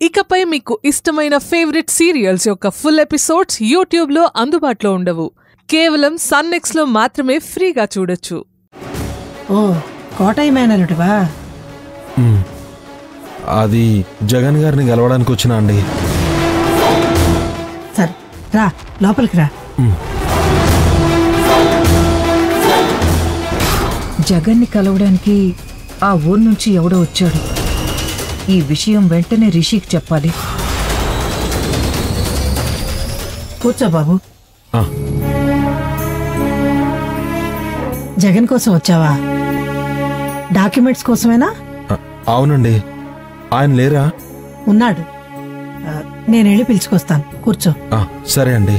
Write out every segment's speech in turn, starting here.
ఇకపై మీకు ఇష్టమైన ఫేవరెట్ సీరియల్స్ యొక్క ఫుల్ ఎపిసోడ్స్ యూట్యూబ్లో అందుబాటులో ఉండవు. కేవలం సన్నెక్స్లో మాత్రమే ఫ్రీగా చూడొచ్చు. ఓ కోటయ్య మేనలుడివా? అది జగన్ గారిని గెలవడానికి వచ్చినా అండి. సరే రా, లోపలికి రా. జగన్ని కలవడానికి ఆ ఊరు నుంచి ఎవడో వచ్చాడు. ఈ విషయం వెంటనే రిషికి చెప్పాలి. కూర్చో బాబు. జగన్ కోసం వచ్చావా? డాక్యుమెంట్స్ కోసమేనా? అవునండి. ఆయన లేరా? ఉన్నాడు. నేను వెళ్ళి పిలుచుకొస్తాను. కూర్చో. సరే అండి.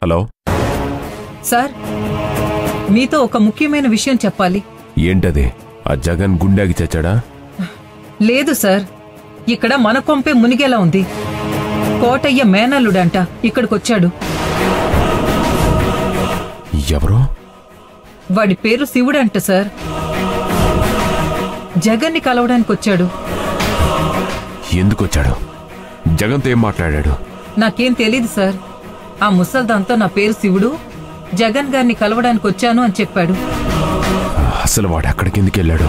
హలో సార్, మీతో ఒక ముఖ్యమైన విషయం చెప్పాలి. ఏంటది? ఆ జగన్ గుండాకి చచ్చాడా? లేదు సార్, ఇక్కడ మన కొంపే మునిగేలా ఉంది. కోటయ్య మేనల్లుడంట ఇక్కడికొచ్చాడు. ఎవరో? వాడి పేరు శివుడంట సార్. జగన్ని కలవడానికి వచ్చాడు. ఎందుకొచ్చాడు? జగన్తో ఏం మాట్లాడాడు? నాకేం తెలీదు సార్. ఆ ముసల్దాంతో నా పేరు శివుడు, జగన్ గారిని కలవడానికి వచ్చాను అని చెప్పాడు. అసలు వాడు అక్కడికి ఎందుకు వెళ్ళాడు?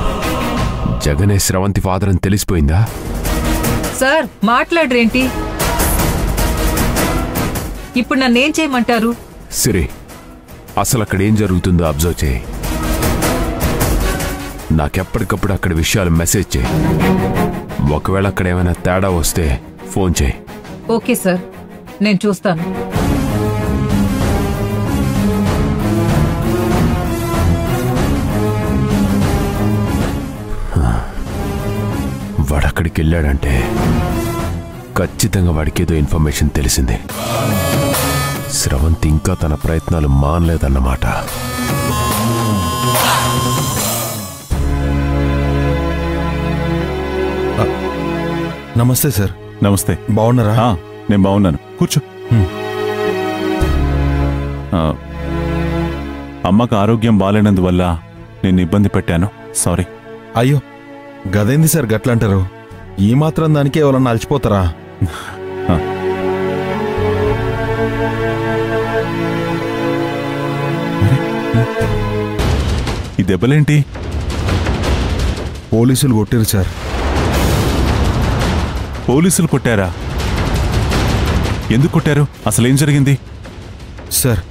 జగనే స్రవంతి ఫాదర్ అని తెలిసిపోయిందా? సార్ మాట్లాడరేంటి? ఇప్పుడు నన్నేం చేయమంటారు? సిరి, అసలు అక్కడ ఏం జరుగుతుందో అబ్జర్వ్ చేయి. నాకెప్పటికప్పుడు అక్కడ విషయాలు మెసేజ్ చేయి. ఒకవేళ అక్కడ ఏమైనా తేడా వస్తే ఫోన్ చేయి. ఓకే సార్, నేను చూస్తాను. వాడక్కడికి వెళ్ళాడంటే ఖచ్చితంగా వాడికేదో ఇన్ఫర్మేషన్ తెలిసింది. స్రవంతి ఇంకా తన ప్రయత్నాలు మానలేదన్నమాట. నమస్తే సార్. నమస్తే. బాగున్నారా? నేను బాగున్నాను. కూర్చో. అమ్మకు ఆరోగ్యం బాలేనందువల్ల నేను ఇబ్బంది పెట్టాను. సారీ. అయ్యో, గదేంది సార్ గట్లంటారు? ఈ మాత్రం దానికి ఎవరన్నా అలసిపోతారా? ఈ దెబ్బలేంటి? పోలీసులు కొట్టారు సార్. పోలీసులు కొట్టారా? ఎందుకు కొట్టారు? అసలేం జరిగింది? సార్,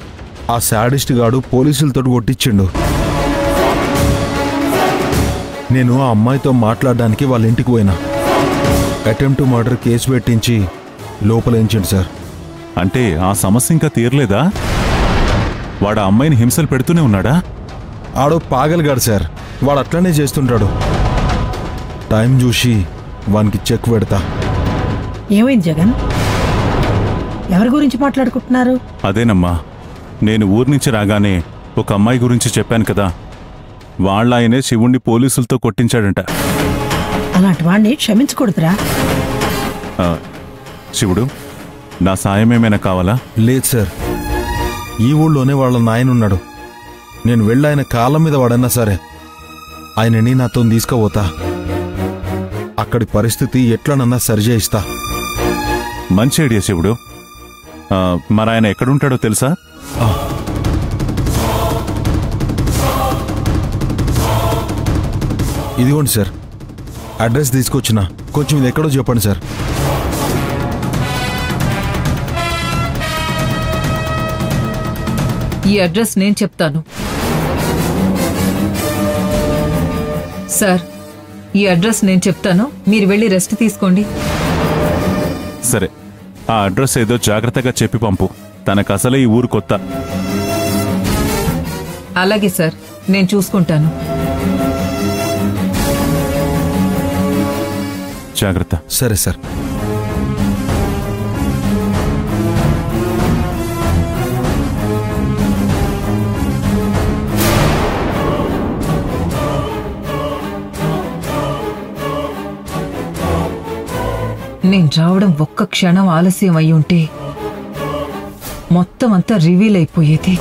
ఆ శాడిస్ట్ గాడు పోలీసులతో కొట్టించిండు. నేను ఆ అమ్మాయితో మాట్లాడడానికి వాళ్ళ ఇంటికి పోయినా. అటెంప్ట్ మర్డర్ కేసు పెట్టించి లోపలేంచండి సార్. అంటే ఆ సమస్య ఇంకా తీరలేదా? వాడు ఆ అమ్మాయిని హింసలు పెడుతూనే ఉన్నాడా? ఆడో పాగలిగాడు సార్. వాడు అట్లనే చేస్తుంటాడు. టైం చూసి వానికి చెక్ పెడతా. ఏమైంది జగన్? ఎవరి గురించి మాట్లాడుకుంటున్నారు? అదేనమ్మా, నేను ఊరి నుంచి రాగానే ఒక అమ్మాయి గురించి చెప్పాను కదా, వాళ్ళ ఆయనే శివుణ్ణి పోలీసులతో కొట్టించాడంట. అలాంటి వాడిని క్షమించకూడదురా. శివుడు, నా సాయం ఏమైనా కావాలా? లేదు సార్, ఈ ఊళ్ళోనే వాళ్ళ నాయనున్నాడు. నేను వెళ్ళి ఆయన కాళ్ళ మీద వాడన్నా సరే ఆయనని నాతో తీసుకుపోతా. అక్కడి పరిస్థితి ఎట్లనన్నా సరిచేయిస్తా. మంచి ఐడియా శివుడు. మరి ఆయన ఎక్కడుంటాడో తెలుసా? ఇదిగోండి సార్, అడ్రస్ తీసుకొచ్చిన. కొంచెం ఇది ఎక్కడో చెప్పండి సార్. ఈ అడ్రస్ నేను చెప్తాను సార్. ఈ అడ్రస్ నేను చెప్తాను, మీరు వెళ్ళి రెస్ట్ తీసుకోండి. సరే, ఆ అడ్రస్ ఏదో జాగ్రత్తగా చెప్పి పంపు. తనకు అసలే ఈ ఊరు కొత్త. అలాగే సార్, నేను చూసుకుంటాను. జాగ్రత్త. సరే సార్. నేను రావడం ఒక్క క్షణం ఆలస్యం అయి ఉంటే మొత్తం అంతా రివీల్ అయిపోయేది.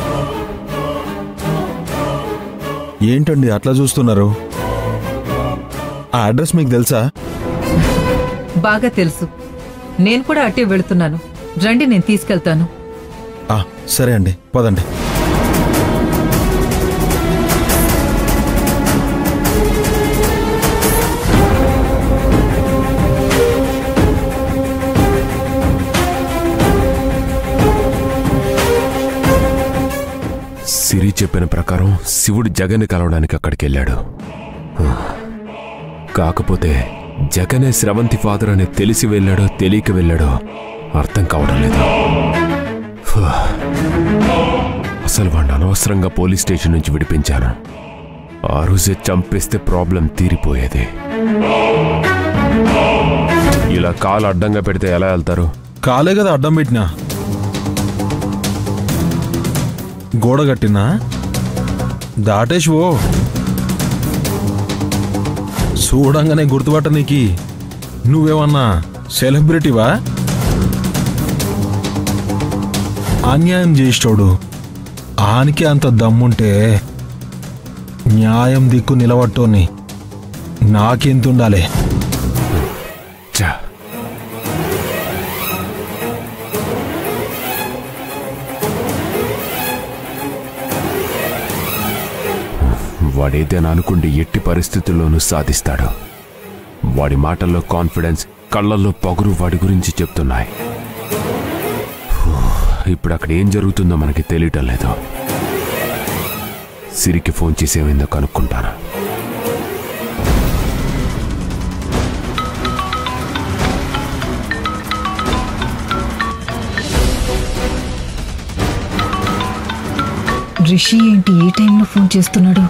ఏంటండి అట్లా చూస్తున్నారు? ఆ అడ్రస్ మీకు తెలుసా? బాగా తెలుసు. నేను కూడా అటే వెళుతున్నాను. రండి, నేను తీసుకెళ్తాను. సరే అండి, పదండి. సిరి చెప్పిన ప్రకారం శివుడు జగన్ని కలవడానికి అక్కడికి వెళ్ళాడు. కాకపోతే జగనే స్రవంతి ఫాదర్ అని తెలిసి వెళ్ళాడో తెలియక వెళ్ళాడో అర్థం కావడం లేదు. అసలు వాడిని అనవసరంగా పోలీస్ స్టేషన్ నుంచి విడిపించాను. ఆ రోజే చంపేస్తే ప్రాబ్లం తీరిపోయేది. ఇలా కాలు అడ్డంగా పెడితే ఎలా వెళ్తారు? కాలే కదా అడ్డం పెట్టినా, గోడ కట్టినా దాటేసి ఓ చూడంగానే గుర్తుపట్ట నీకి నువ్వేమన్నా సెలబ్రిటీవా? అన్యాయం చేసేటోడు ఆనికి అంత దమ్ముంటే న్యాయం దిక్కు నిలబట్టోని నాకెంతుండాలి? వాడేదేనా అనుకుంటే ఎట్టి పరిస్థితుల్లోనూ సాధిస్తాడు. వాడి మాటల్లో కాన్ఫిడెన్స్, కళ్ళల్లో పొగరు వాడి గురించి చెప్తున్నాయి. ఇప్పుడు అక్కడ ఏం జరుగుతుందో మనకి తెలియటం లేదు. సిరికి ఫోన్ చేసేమైందో కనుక్కుంటాను. రిషి ఏంటి ఈ టైంలో ఫోన్ చేస్తున్నాడు?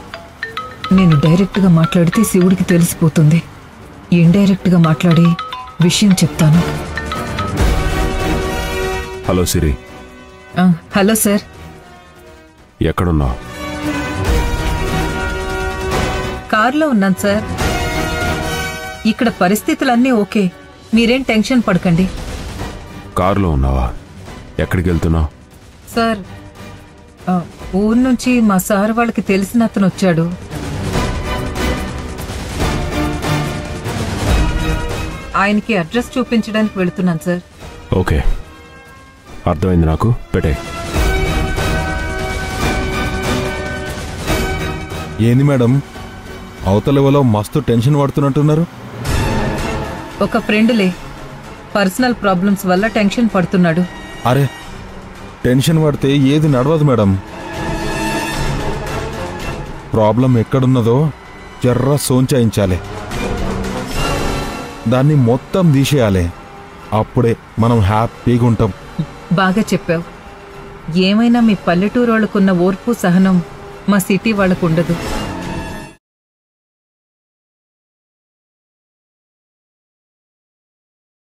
నేను డైరెక్ట్గా మాట్లాడితే శివుడికి తెలిసిపోతుంది. ఇండైరెక్ట్గా మాట్లాడి విషయం చెప్తాను. హలో సిరి. Hello sir. ఎక్కడున్నావు? కార్లో ఉన్నాను సార్. ఇక్కడ పరిస్థితులన్నీ ఓకే, మీరేం టెన్షన్ పడకండి. కారులో ఉన్నావా? ఎక్కడికి వెళ్తున్నావు? సార్, ఊరు నుంచి మా సార్ వాళ్ళకి తెలిసిన అతను వచ్చాడు. ఆయనకి అడ్రస్ చూపించడానికి వెళుతున్నాను సార్. ఓకే, అర్థమైంది నాకు. పెట్టే. ఏంది మేడం, అవతలెవలో మస్తు టెన్షన్ పడుతున్నట్టున్నారు? ఒక ఫ్రెండ్లే, పర్సనల్ ప్రాబ్లమ్స్ వల్ల టెన్షన్ పడుతున్నాడు. అరే, టెన్షన్ పడితే ఏది నడవదు మేడం. ప్రాబ్లం ఎక్కడున్నదో జర్ర సోంచాయించాలి, దాన్ని మొత్తం తీసేయాలి. అప్పుడే మనం హ్యాపీగా ఉంటాం. బాగా చెప్పావు. ఏమైనా మీ పల్లెటూరు వాళ్ళకున్న ఓర్పు సహనం మా సిటీ వాళ్ళకు ఉండదు.